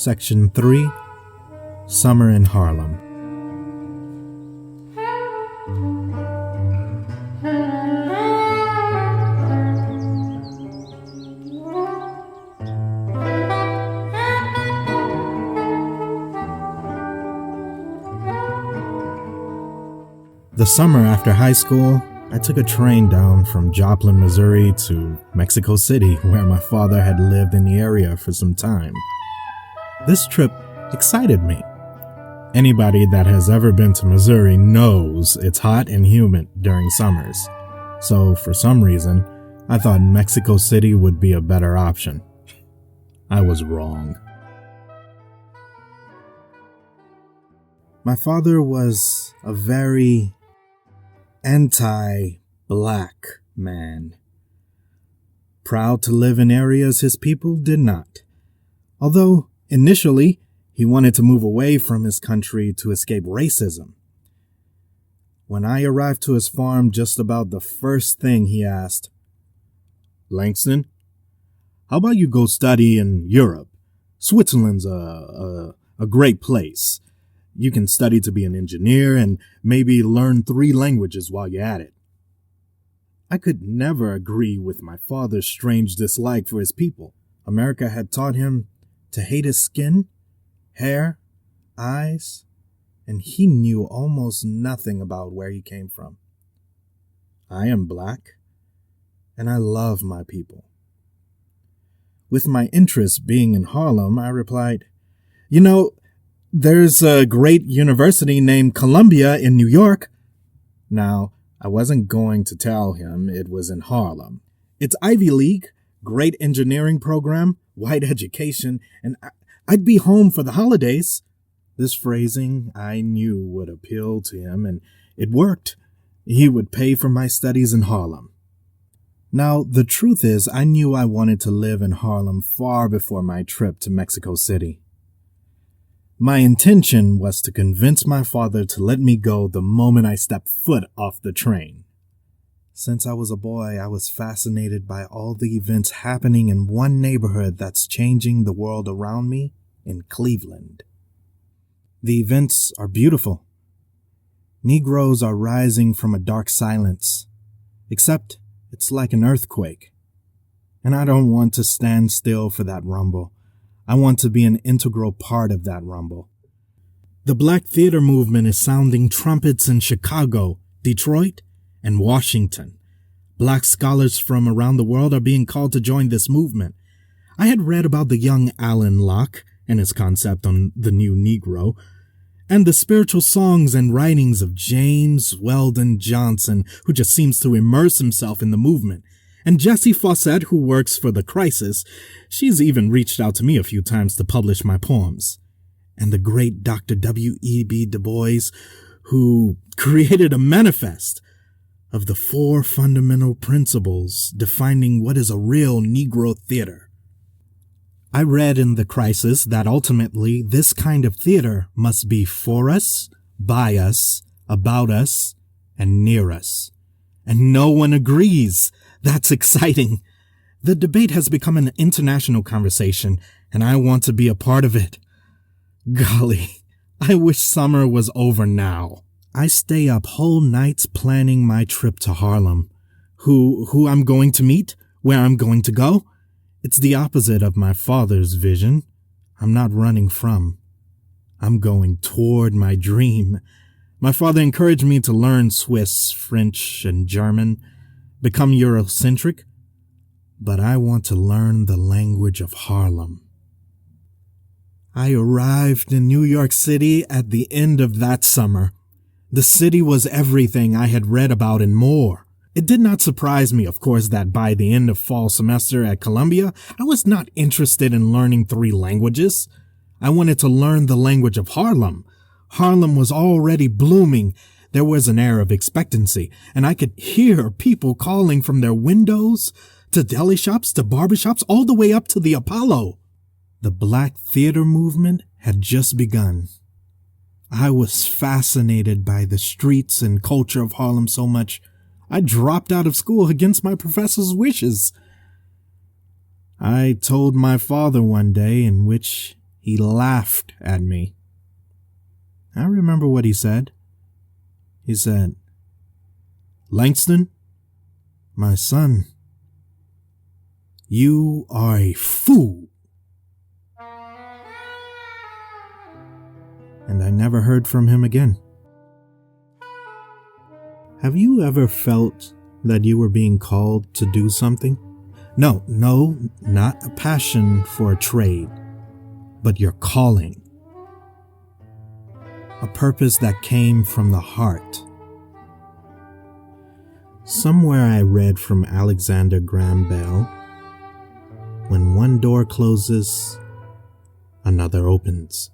Section 3, Summer in Harlem. The summer after high school, I took a train down from Joplin, Missouri to Mexico City, where my father had lived in the area for some time. This trip excited me. Anybody that has ever been to Missouri knows it's hot and humid during summers. So for some reason, I thought Mexico City would be a better option. I was wrong. My father was a very anti-black man, proud to live in areas his people did not. Although, initially, he wanted to move away from his country to escape racism. When I arrived to his farm, just about the first thing he asked, "Langston, how about you go study in Europe? Switzerland's a great place. You can study to be an engineer and maybe learn 3 languages while you're at it." I could never agree with my father's strange dislike for his people. America had taught him to hate his skin, hair, eyes, and he knew almost nothing about where he came from. I am black, and I love my people. With my interest being in Harlem, I replied, "There's a great university named Columbia in New York." Now, I wasn't going to tell him it was in Harlem. It's Ivy League, great engineering program, white education, and I'd be home for the holidays. This phrasing I knew would appeal to him, and it worked. He would pay for my studies in Harlem. Now, the truth is, I knew I wanted to live in Harlem far before my trip to Mexico City. My intention was to convince my father to let me go the moment I stepped foot off the train. Since I was a boy, I was fascinated by all the events happening in one neighborhood that's changing the world around me in Cleveland. The events are beautiful. Negroes are rising from a dark silence, except it's like an earthquake. And I don't want to stand still for that rumble. I want to be an integral part of that rumble. The Black theater movement is sounding trumpets in Chicago, Detroit, and Washington. Black scholars from around the world are being called to join this movement. I had read about the young Alan Locke and his concept on the new Negro, and the spiritual songs and writings of James Weldon Johnson, who just seems to immerse himself in the movement. And Jessie Fawcett, who works for The Crisis, she's even reached out to me a few times to publish my poems. And the great Dr. W.E.B. Du Bois, who created a manifest of the 4 fundamental principles defining what is a real Negro theater. I read in The Crisis that ultimately this kind of theater must be for us, by us, about us, and near us. And no one agrees. That's exciting. The debate has become an international conversation, and I want to be a part of it. Golly, I wish summer was over now. I stay up whole nights planning my trip to Harlem. Who I'm going to meet, where I'm going to go. It's the opposite of my father's vision. I'm not running from. I'm going toward my dream. My father encouraged me to learn Swiss, French, and German, become Eurocentric, but I want to learn the language of Harlem. I arrived in New York City at the end of that summer. The city was everything I had read about and more. It did not surprise me, of course, that by the end of fall semester at Columbia, I was not interested in learning 3 languages. I wanted to learn the language of Harlem. Harlem was already blooming. There was an air of expectancy, and I could hear people calling from their windows to deli shops to barbershops all the way up to the Apollo. The Black theater movement had just begun. I was fascinated by the streets and culture of Harlem so much, I dropped out of school against my professor's wishes. I told my father one day, in which He laughed at me. I remember what he said. He said, "Langston, my son, you are a fool." And I never heard from him again. Have you ever felt that you were being called to do something? No, not a passion for a trade, but your calling. A purpose that came from the heart. Somewhere I read from Alexander Graham Bell, when one door closes, another opens.